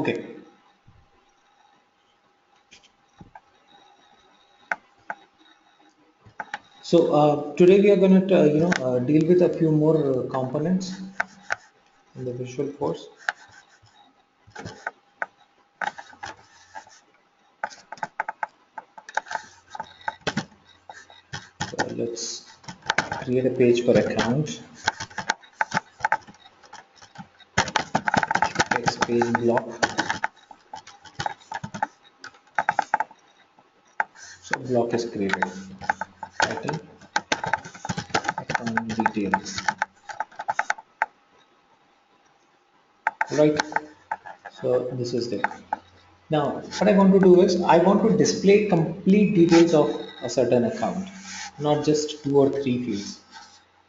Okay. So today we are going to deal with a few more components in the Visualforce. So let's create a page for account. Text page block. So block is created. Title, account details. Right. So this is it. Now, what I want to do is I want to display complete details of a certain account, not just 2 or 3 fields.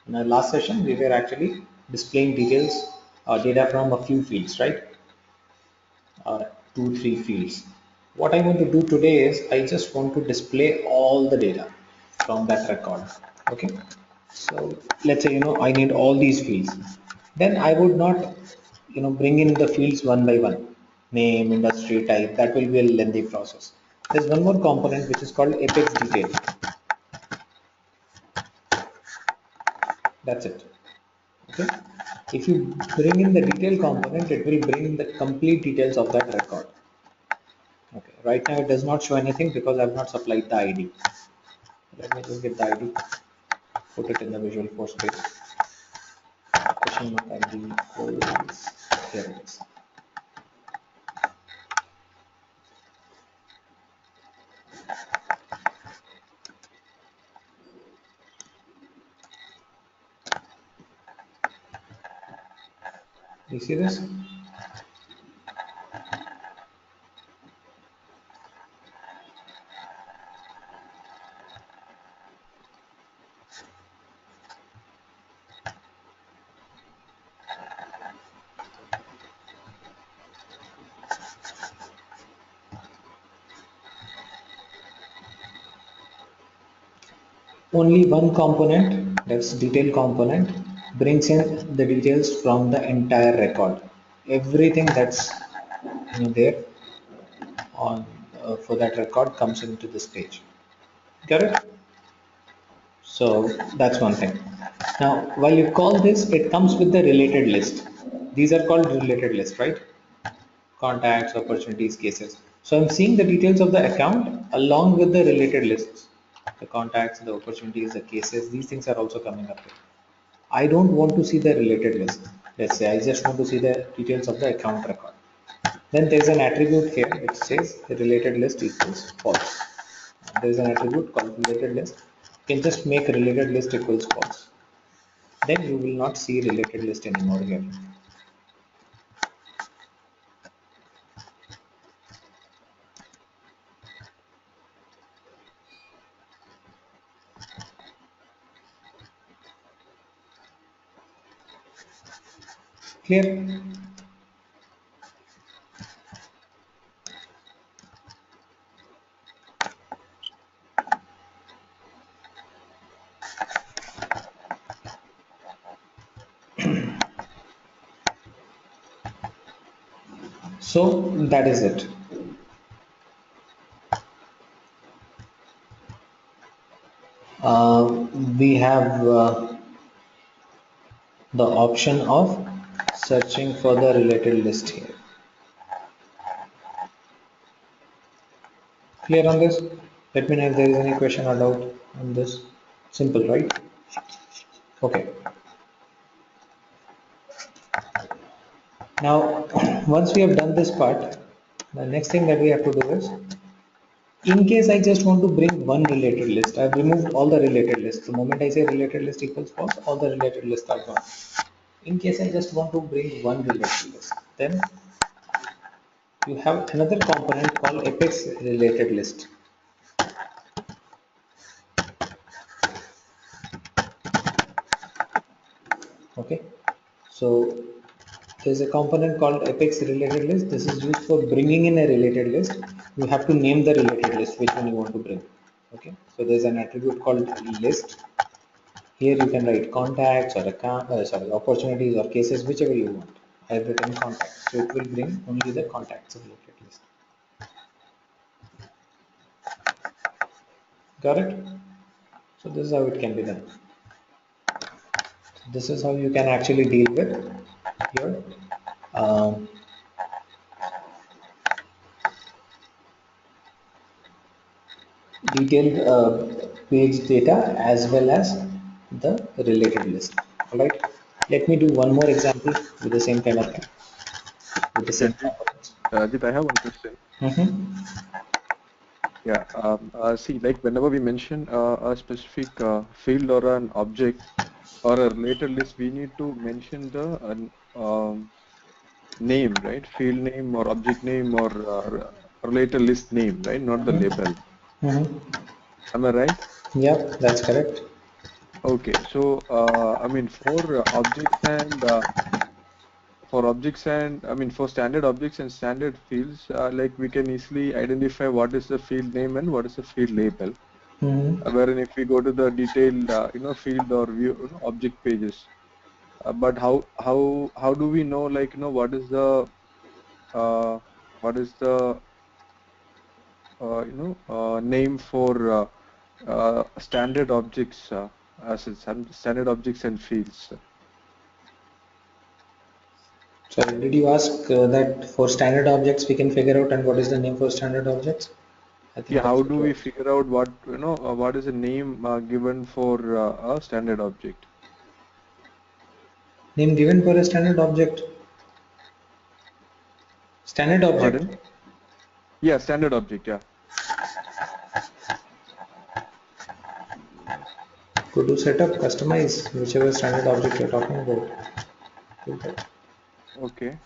In our last session, we were actually displaying details or data from a few fields, right? 2, 3 fields. What I want to do today is I just want to display all the data from that record. Okay. So let's say I need all these fields. Then I would not bring in the fields one by one. Name, industry, type. That will be a lengthy process. There's one more component which is called Apex detail. That's it. Okay. If you bring in the detail component, it will bring the complete details of that record. Okay, right now it does not show anything because I have not supplied the ID. Let me just get the ID, put it in the Visualforce page. Question mark ID equals, here it is. You see this? Only one component, that's detail component, brings in the details from the entire record. Everything that's there on for that record comes into this page. Got it? So that's one thing. Now, while you call this, it comes with the related list. These are called related list, right? Contacts, opportunities, cases. So I'm seeing the details of the account along with the related lists. The contacts, the opportunities, the cases, these things are also coming up here. I don't want to see the related list. Let's say I just want to see the details of the account record. Then there's an attribute here which says the related list equals false. There's an attribute called related list. You can just make related list equals false. Then you will not see related list anymore here. Clear? So that is it. We have the option of searching for the related list here. Clear on this? Let me know if there is any question or doubt on this. Simple, right? Okay. Now, once we have done this part, the next thing that we have to do is, in case I just want to bring one related list, I've removed all the related lists. The moment I say related list equals false, all the related lists are gone. In case I just want to bring one related list, then you have another component called Apex related list. Okay, so there's a component called Apex related list. This is used for bringing in a related list. You have to name the related list, which one you want to bring. Okay, so there's an attribute called list. Here you can write contacts or account, sorry, opportunities or cases, whichever you want. I've written contacts, so it will bring only the contacts related list. Got it? So this is how it can be done. This is how you can actually deal with your um, detailed page data as well as the related list. All right. Let me do one more example with the same kind of thing, with the Yeah, same components. Jeet, I have one question. Yeah, see, like whenever we mention a specific field or an object or a related list, we need to mention the name, right? Field name or object name or related list name, right? Not the label. Am I right? Yep, that's correct. Okay, so I mean for standard objects and standard fields, like we can easily identify what is the field name and what is the field label. Wherein if we go to the detailed field or view object pages, but how do we know, like uh, what is the name for standard objects, standard objects and fields? Sorry, did you ask that for standard objects we can figure out and what is the name for standard objects? I think Yeah, that's how what do you we asked. figure out what is the name given for a standard object? Name given for a standard object. Standard object. Pardon? Yeah, standard object. Yeah. Go to setup, customize whichever standard object you're talking about. Do that. Okay.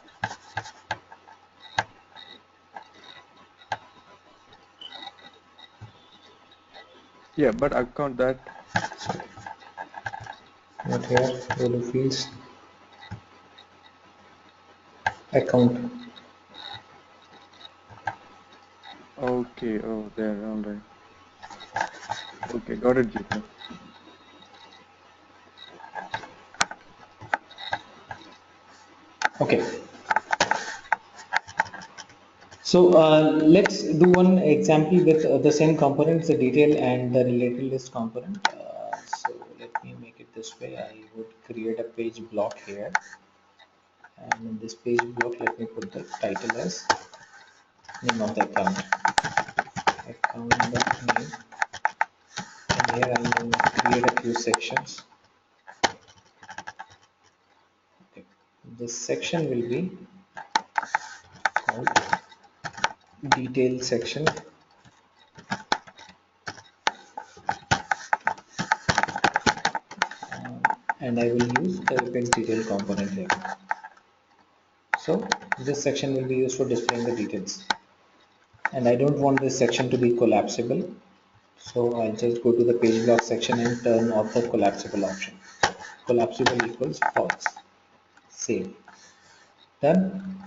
Yeah, but account that. Not here. Go to fields, account. Okay. Oh, there. All right. Okay, got it, Jeet. Okay. So let's do one example with the same components, the detail and the related list component. So let me make it this way. I would create a page block here, and in this page block, let me put the title as name of the account, name, and here I'm going to create a few sections. Okay. This section will be called detail section, and I will use the event detail component here. So this section will be used for displaying the details, and I don't want this section to be collapsible, so I'll just go to the page block section and turn off the collapsible option. Collapsible equals false. Save. Done.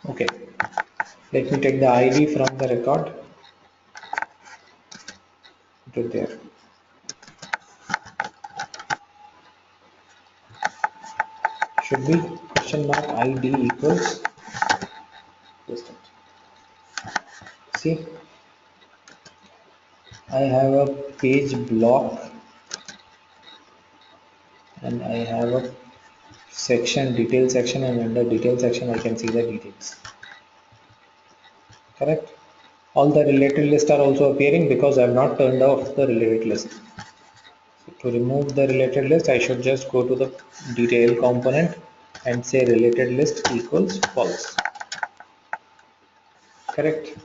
Okay, let me take the ID from the record to there. Should be question mark ID equals distance. See, I have a page block and I have a section, detail section, and under detail section I can see the details. Correct? All the related lists are also appearing because I have not turned off the related list. So To remove the related list, I should just go to the detail component and say related list equals false. Correct?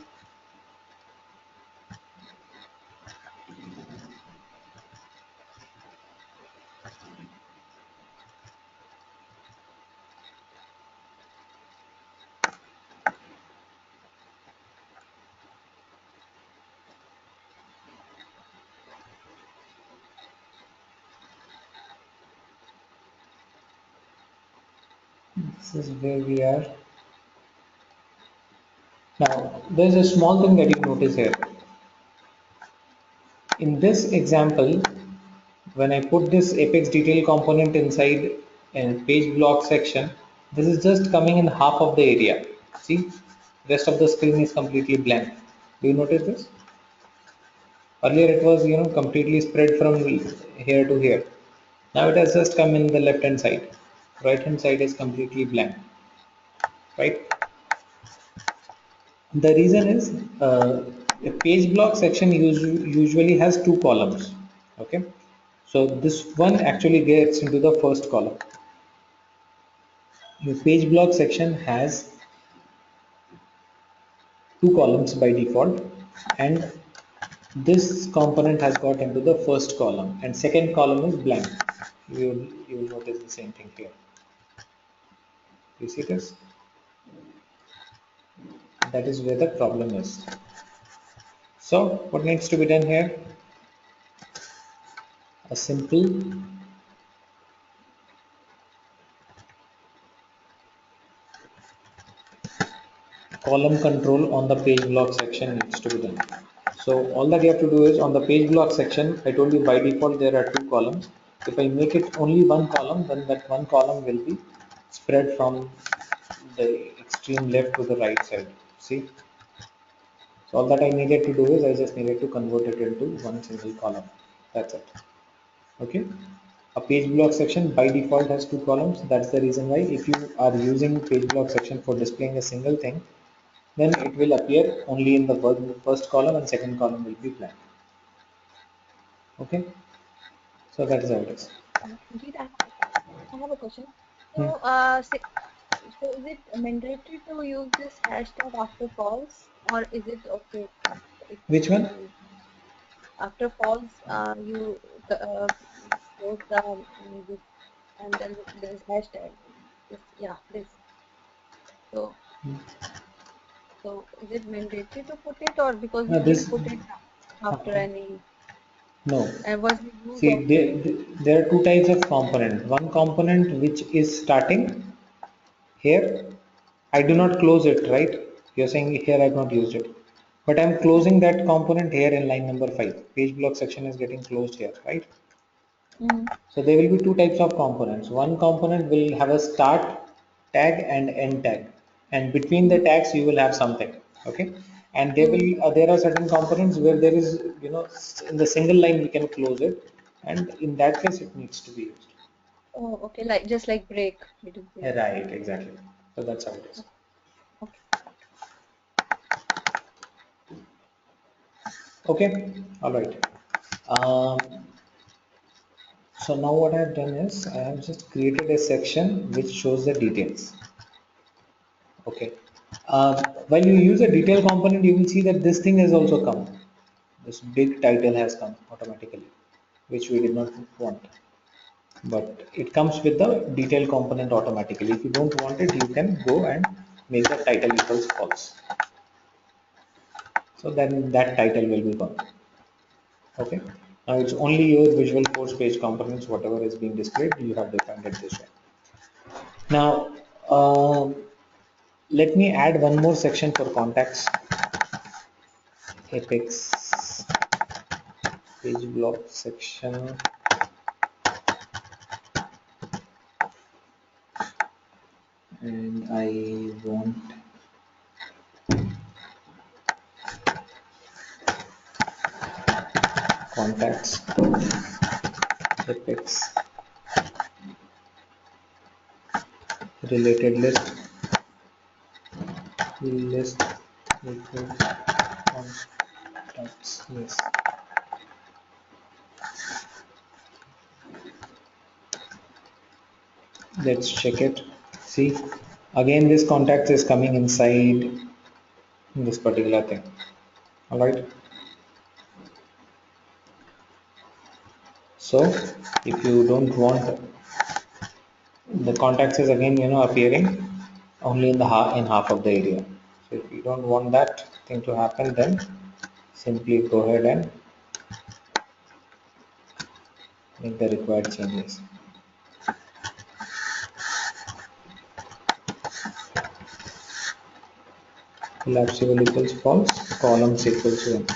This is where we are. Now, there's a small thing that you notice here. In this example, when I put this Apex detail component inside a page block section, this is just coming in half of the area. See, rest of the screen is completely blank. Do you notice this? Earlier it was, completely spread from here to here. Now it has just come in the left hand side. Right hand side is completely blank, right? The reason is a page block section usually has two columns. Okay, so this one actually gets into the first column. Your page block section has two columns by default, and this component has got into the first column, and second column is blank. You will notice the same thing here. You see this? That is where the problem is. So what needs to be done here? A simple column control on the page block section needs to be done. So all that you have to do is on the page block section, I told you by default there are two columns. If I make it only one column, then that one column will be spread from the extreme left to the right side. See? So all that I needed to do is I just needed to convert it into one single column. That's it. Okay. A page block section by default has two columns. That's the reason why if you are using page block section for displaying a single thing, then it will appear only in the first column and second column will be blank. Okay, so that is how it is. Jeet, I have a question. Hmm. So, so is it mandatory to use this hashtag after false, or is it okay if Which one? you after false you close the this and then there is hashtag this this. So is it mandatory to put it, or because we can This put it after any no. and once we use See, also. there are two types of component. One component which is starting here. I do not close it, right? You're saying here I've not used it, but I'm closing that component here in line number 5. Page block section is getting closed here, right? Mm-hmm. So there will be two types of components. One component will have a start tag and end tag, and between the Mm-hmm. tags you will have something. Okay, and Mm-hmm. there are certain components where there is in the single line we can close it, and in that case it needs to be used. Oh, okay, like just like break, it is break. Right, exactly. So that's how it is. Okay. Okay, all right. Um, so now what I have done is I have just created a section which shows the details. Okay. While you use a detail component, you will see that this thing has also come. This big title has come automatically, which we did not want. But it comes with the detail component automatically. If you don't want it, you can go and make the title equals false. So then that title will be gone. Okay. Now it's only your Visualforce page components, whatever is being displayed, you have defined it this way. Now, let me add one more section for contacts. Apex page block section, and I want contacts Apex related list equals contacts list. Let's check it. See, again this contact is coming inside this particular thing. All right. So if you don't want the contacts is again appearing only in the half of the area. So if you don't want that thing to happen, then simply go ahead and make the required changes. Collapsible equals false, columns equals 1.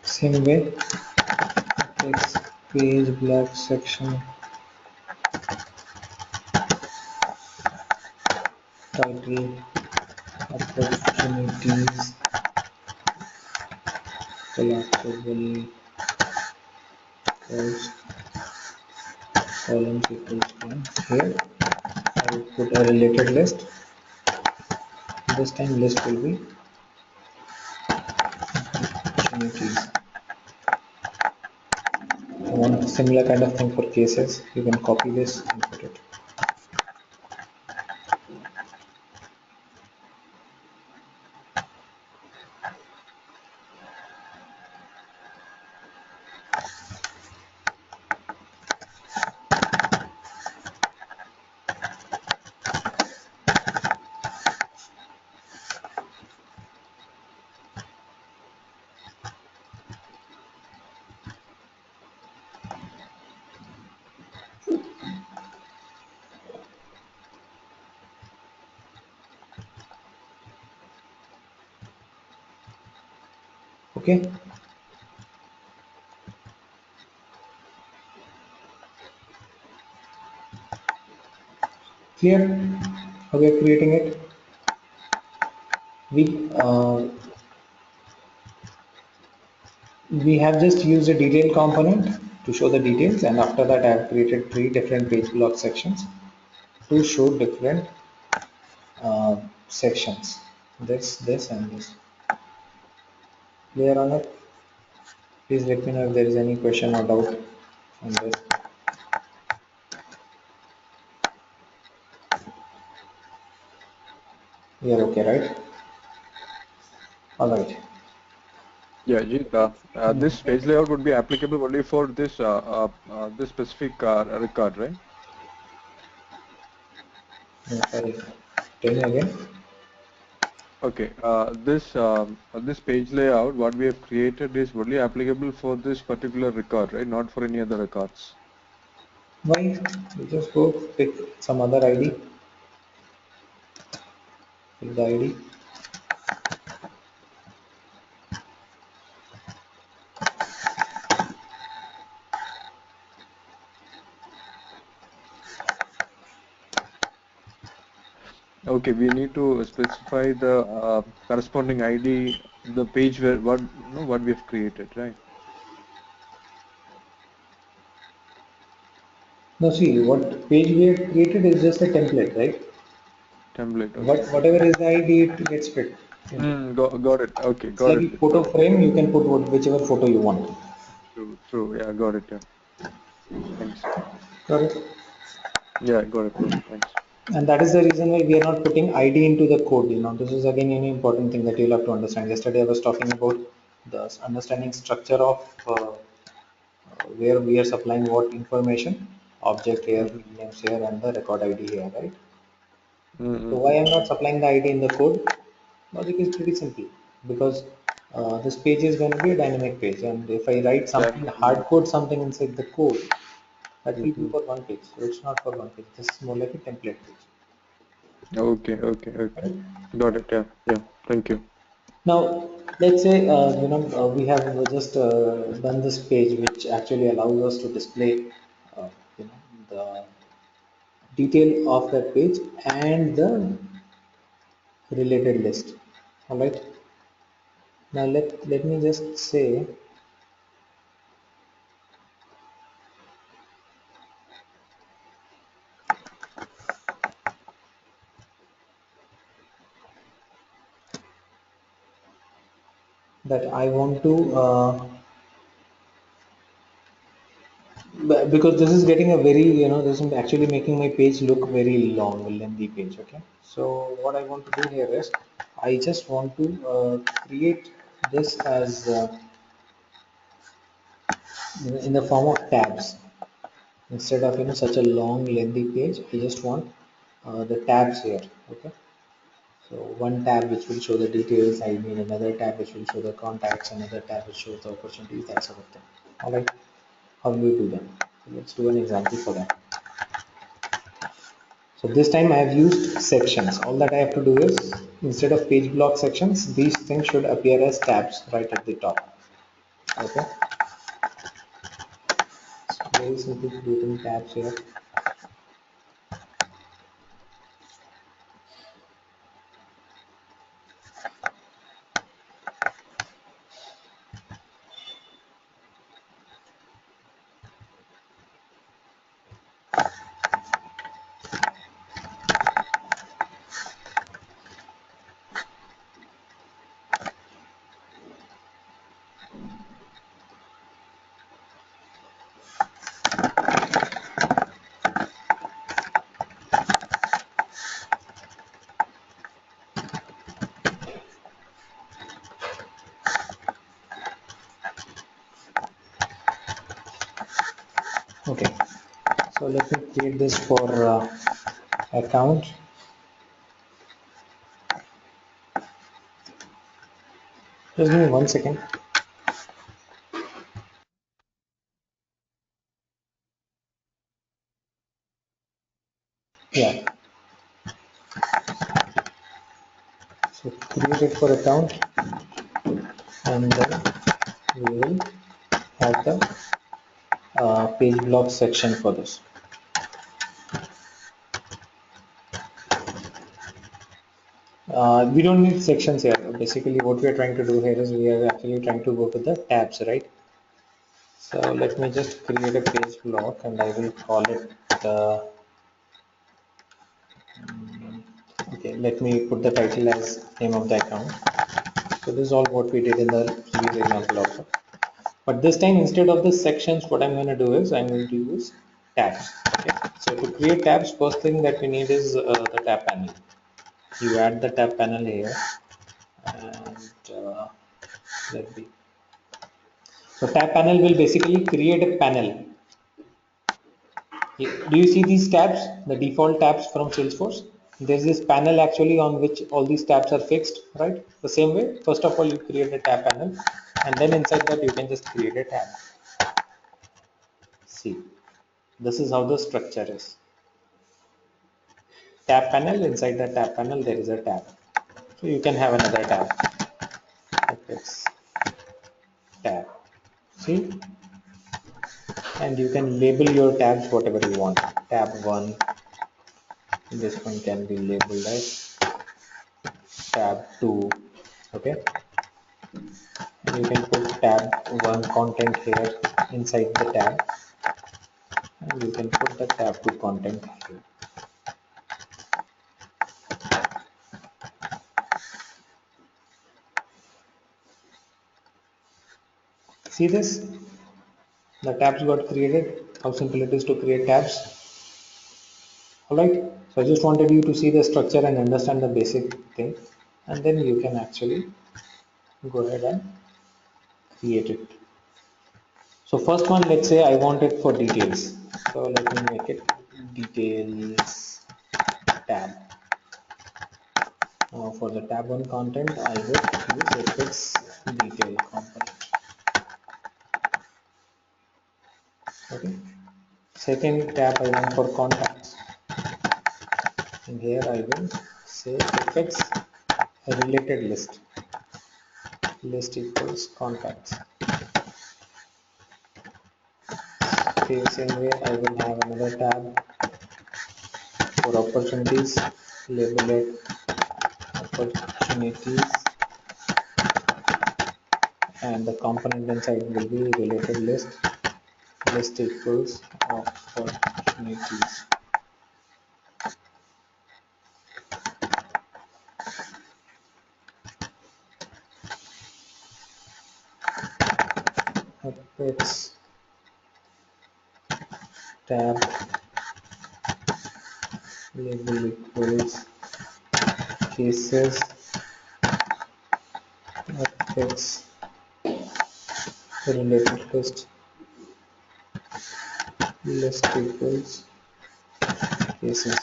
Same way, text page block section title opportunities collapsible false columns equals 1. Here I will put a related list. This time list will be opportunities. If you want similar kind of thing for cases, you can copy this and put it. Okay. Clear how we are creating it. We have just used a detail component to show the details, and after that I have created 3 different page block sections to show different sections. This and this. Clear on it? Please let me know if there is any question or doubt on this. You are okay, right? All right. Yeah, Jeet, this page layout would be applicable only for this specific record, right? Sorry. Tell me again. Okay, this page layout, what we have created is only applicable for this particular record, right? Not for any other records. Why? You just go pick some other ID. Pick the ID. Okay, we need to specify the corresponding ID, the page where what we have created, right? Now see, what page we have created is just a template, right? Template. Okay. Whatever is the ID, it gets fit. Got it. Okay, It's got like it. a photo Got it. frame. You can put whichever photo you want. True. True. Yeah, got it. Yeah. Thanks. Got it? Yeah, got it, bro. Thanks. And that is the reason why we are not putting ID into the code. This is again an important thing that you'll have to understand. Yesterday I was talking about the understanding structure of where we are supplying what information, object here, Mm-hmm. field names here, and the record ID here, right? So why I'm Mm-hmm. not supplying the ID in the code? Logic is pretty simple, because this page is going to be a dynamic page, and if I write something, hard code something inside the code, that will be Mm-hmm. for one page. So it's not for one page. This is more like a template page. Okay. Okay. Okay. Right? Got it. Yeah. Yeah. Thank you. Now, let's say we have just done this page, which actually allows us to display. the detail of that page and the related list. All right. Now let me just say that I want to because this is getting a very, this is actually making my page look very long, lengthy page. Okay, so what I want to do here is I just want to create this as in the form of tabs. Instead of such a long lengthy page, I just want the tabs here. Okay, so one tab which will show the details, I mean another tab which will show the contacts, another tab which shows the opportunities, that sort of thing. All right, how do we do that? So let's do an example for that. So this time I have used sections. All that I have to do is, instead of page block sections, these things should appear as tabs right at the top. Okay, so very simple creating tabs here. Okay, so let me create this for account. Just give me 1 second. Yeah, so create it for account, and then we will have the page block section for this. We don't need sections here. Basically what we are trying to do here is we are actually trying to go to the tabs, right? So let me just create a page block and I will call it okay, let me put the title as name of the account. So this is all what we did in the previous example also. But this time, instead of the sections, what I'm going to do is I'm going to use tabs. Okay. So to create tabs, first thing that we need is the tab panel. You add the tab panel here, and let me. So tab panel will basically create a panel. Do you see these tabs, the default tabs from Salesforce? There's this panel actually on which all these tabs are fixed, right? The same way, first of all, you create a tab panel, and then inside that you can just create a tab. See, this is how the structure is. Tab panel, inside the tab panel there is a tab. So you can have another tab. It's tab. See? And you can label your tabs whatever you want. Tab 1, this one can be labeled as tab 2. Okay? And you can put tab 1 content here inside the tab, and you can put the tab 2 content here. See this? The tabs got created. How simple it is to create tabs. Alright, so I just wanted you to see the structure and understand the basic thing, and then you can actually go ahead and create it. So first one, let's say I want it for details. So let me make it details tab. Now for the tab 1 content, I would use Ajax detail component. Okay. Second tab I want for contacts, and here I will say effects related list equals contacts. Okay, same way I will have another tab for opportunities, label it opportunities, and the component inside will be related list equals opportunities. Apex tab label equals cases apex related list equals cases.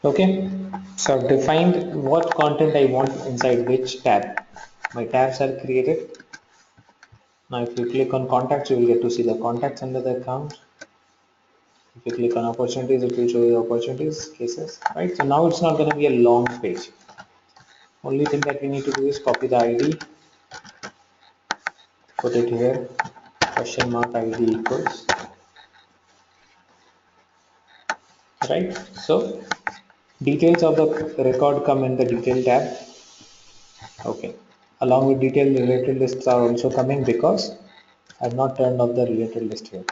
Okay, so I've defined what content I want inside which tab. My tabs are created. Now if you click on contacts, you will get to see the contacts under the account. If you click on opportunities, it will show you opportunities cases, right? So now it's not going to be a long page. Only thing that we need to do is copy the ID, put it here, question mark ID equals, right? So details of the record come in the detail tab. Okay. Along with detail, related lists are also coming because I've not turned off the related list here.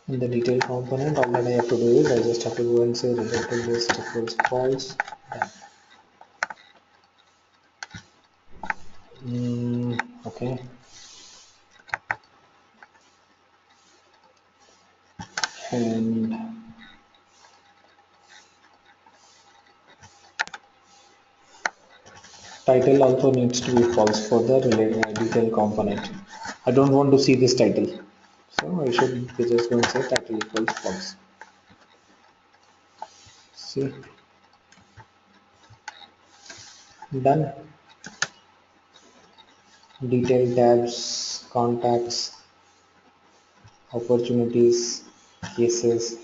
In the detail component, all that I have to do is I just have to go and say related list equals false. Okay. And title also needs to be false for the related detail component. I don't want to see this title, so I should be just going to say title equals false. See, done. Detail tabs, contacts, opportunities, cases.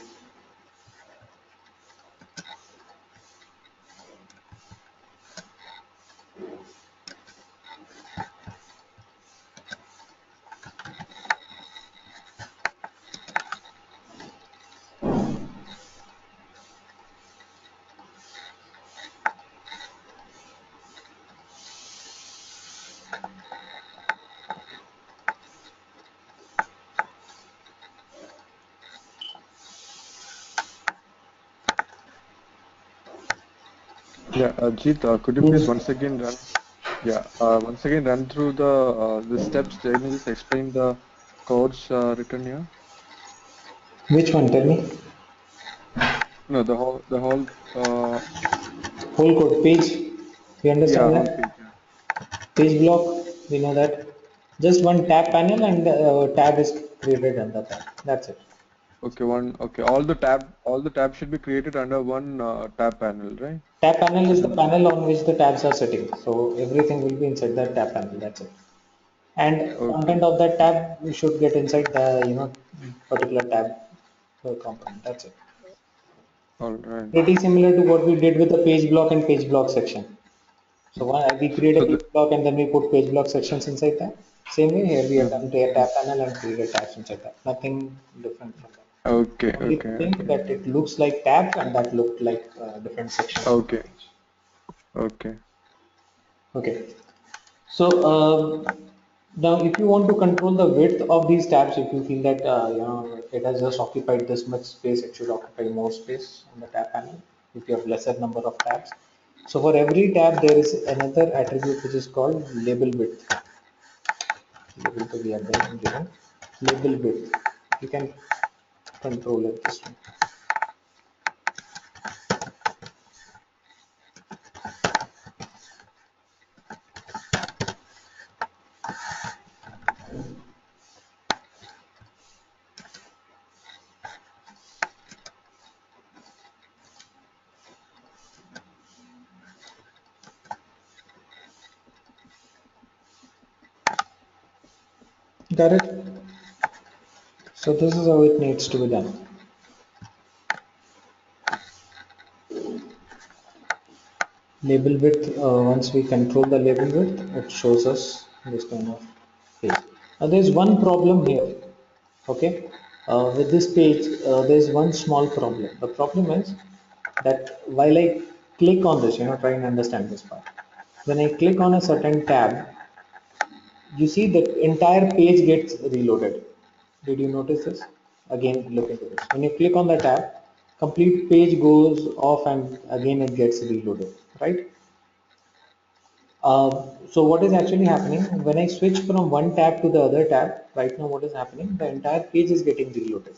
Yeah, Jeet, could you please once again run? Yeah, once again run through the steps. Can you just explain the codes written here? Which one? Tell me. No, the whole Whole code page. We yeah, understand whole that. page. Yeah. Page block. We know that. Just one tab panel and tab is created under that. That's it. Okay, okay. All the tabs should be created under one tab panel, right? Tab panel is the And panel on which the tabs are sitting. So everything will be inside that tab panel. That's it. And okay, content of that tab we should get inside the particular tab component. That's it. all right. Pretty similar to what we did with the page block and page block section. So we create a So page the block and then we put page block sections inside that. Same way here we have mhm, done a mhm. tab panel and created tabs inside that. Nothing different from that. Okay, Only okay, thing okay, that it looks like tabs and that looked like different sections of the okay, page. okay. Okay. So now, if you want to control the width of these tabs, if you feel that it has just occupied this much space, it should occupy more space on the tab panel. If you have lesser number of tabs, so for every tab there is another attribute which is called label width. Label to be given label width. You can control it this way. Got it? So this is how it needs to be done. Label width, once we control the label width, it shows us this kind of page. Now there's one problem here. Okay, with this page, there's one small problem. The problem is that while I click on this, try and understand this part. When I click on a certain tab, you see the entire page gets reloaded. Did you notice this? Again, look into this. When you click on the tab, complete page goes off and again it gets reloaded, right? So what is actually happening when I switch from one tab to the other tab? Right now, what is happening? The entire page is getting reloaded,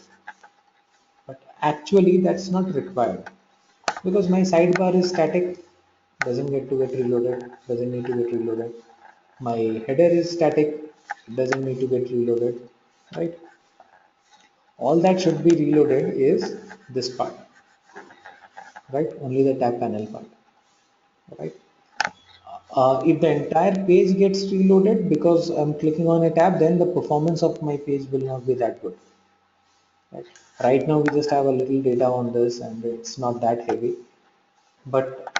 but actually that's not required because my sidebar is static, doesn't get to get reloaded, doesn't need to get reloaded. My header is static, doesn't need to get reloaded, right? All that should be reloaded is this part, right? Only the tab panel part, right? If the entire page gets reloaded because I'm clicking on a tab, then the performance of my page will not be that good. Right now, we just have a little data on this, and it's not that heavy. But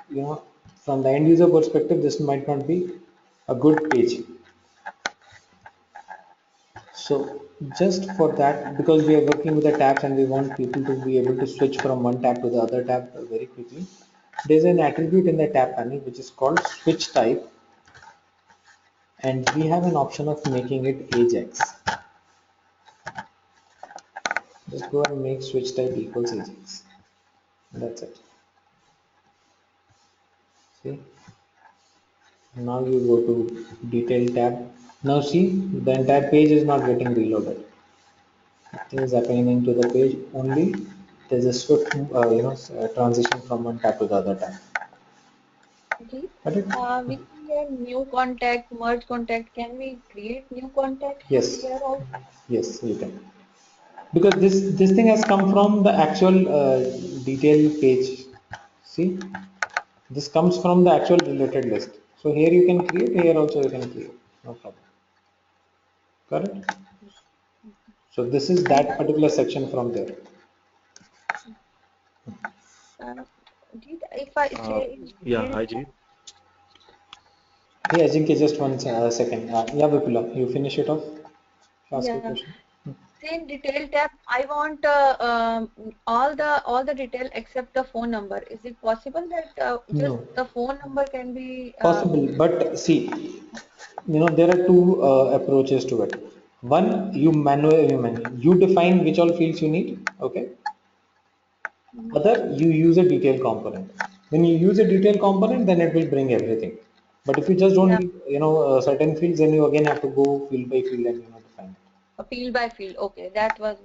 from the end user perspective, this might not be a good page. So just for that, because we are working with the tabs and we want people to be able to switch from one tab to the other tab very quickly, there's an attribute in the tab panel which is called switch type, and we have an option of making it Ajax. Just go and make switch type equals Ajax. That's it. See, now you go to detail tab. Now see, the entire page is not getting reloaded. Nothing is happening to the page. Only there's a swift, transition from one tab to the other tab. Jeet, Got it? we see here new contact, merge contact. Can we create new contact from Yes, here also? yes, you can. Because this thing has come from the actual detail page. See, this comes from the actual related list. So here you can create. Here also you can create. No problem. Correct? So this is And that particular section from there. uh, Jeet, if I Uh, say in yeah, detail hi tab, Jeet. Hey Ajinkya, just one second. Yeah, Vipula, you finish it off. Ask your yeah, question. say in detail tab, I want all the detail except the phone number. Is it possible that just No, the phone number can be possible. But see, there are two approaches to it. One, you define which all fields you need. Okay. Mhm. Other, you use a detail component. When you use a detail component, then it will bring everything. But if you just don't Yeah, need, certain fields, then you again have to go field by field and define it. a field by field. Okay, that was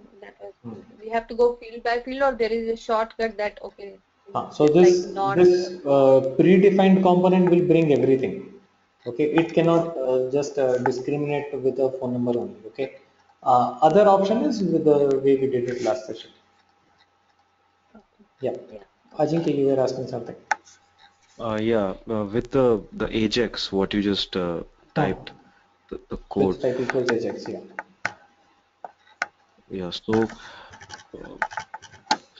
we have to go field by field, or there is a shortcut that okay, So just this like not. this predefined component will bring everything. Okay, it cannot just discriminate with a phone number only. Okay, other option is with the way we did it last session. Okay. Yeah, Yeah. Okay. Ajinkya, you were asking something. Yeah, with the Ajax, what you just Oh, typed, the switch code. type equals Ajax. Yeah. Yeah, uh,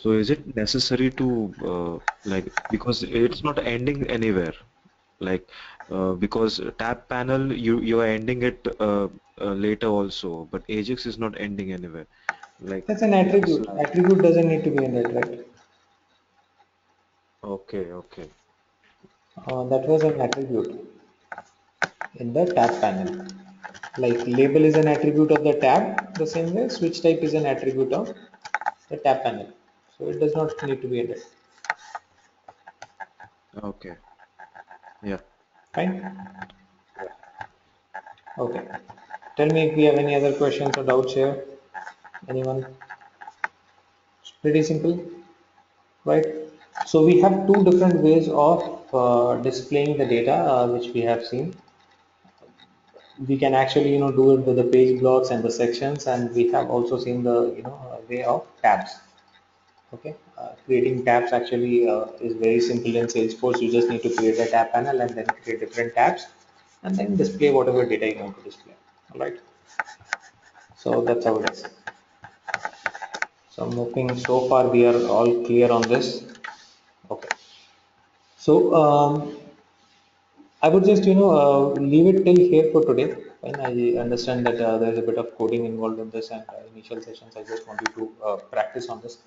so is it necessary to like because it's not ending anywhere, like because tab panel you are ending it later also, but Ajax is not ending anywhere. Like That's an so, attribute. Attribute doesn't need to be in it, right? okay, okay, That was an attribute in the tab panel. Like label is an attribute of the tab, the same way switch type is an attribute of the tab panel. So it does not need to be in it. okay, yeah. Fine. Yeah. Okay. Tell me if we have any other questions or doubts here. Anyone? It's pretty simple, right? So we have two different ways of displaying the data, which we have seen. We can actually do it with the page blocks and the sections, and we have also seen the way of tabs. Okay, creating tabs actually is very simple in Salesforce. You just need to create a tab panel and then create different tabs and then display whatever data you want to display. All right, so that's how it is. So I'm hoping so far we are all clear on this. Okay, so I would just, leave it till here for today. Fine. I understand that there's a bit of coding involved in this and initial sessions. I just want you to practice on this.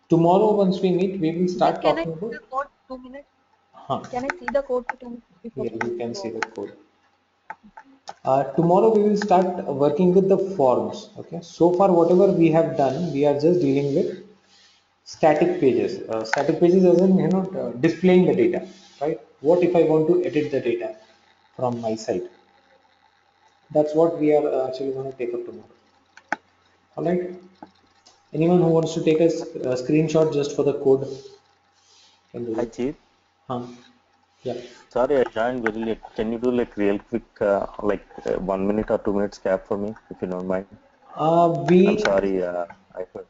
Tomorrow, once we meet, we will But start can I talking see about. the code for 2 minutes? Huh, Can I see the code for 2 minutes before yeah, you we can see go? the code. Tomorrow we will start working with the forms. Okay. So far, whatever we have done, we are just dealing with static pages. Static pages as in displaying the data, right? What if I want to edit the data from my site? That's what we are actually going to take up tomorrow. All right. Anyone who wants to take a screenshot just for the code can do Hi, it. Jeet. Huh? Yeah. Sorry, I joined very late. Can you do like real quick, 1 minute or 2 minutes cap for me, if you don't mind? I'm We sorry, I could.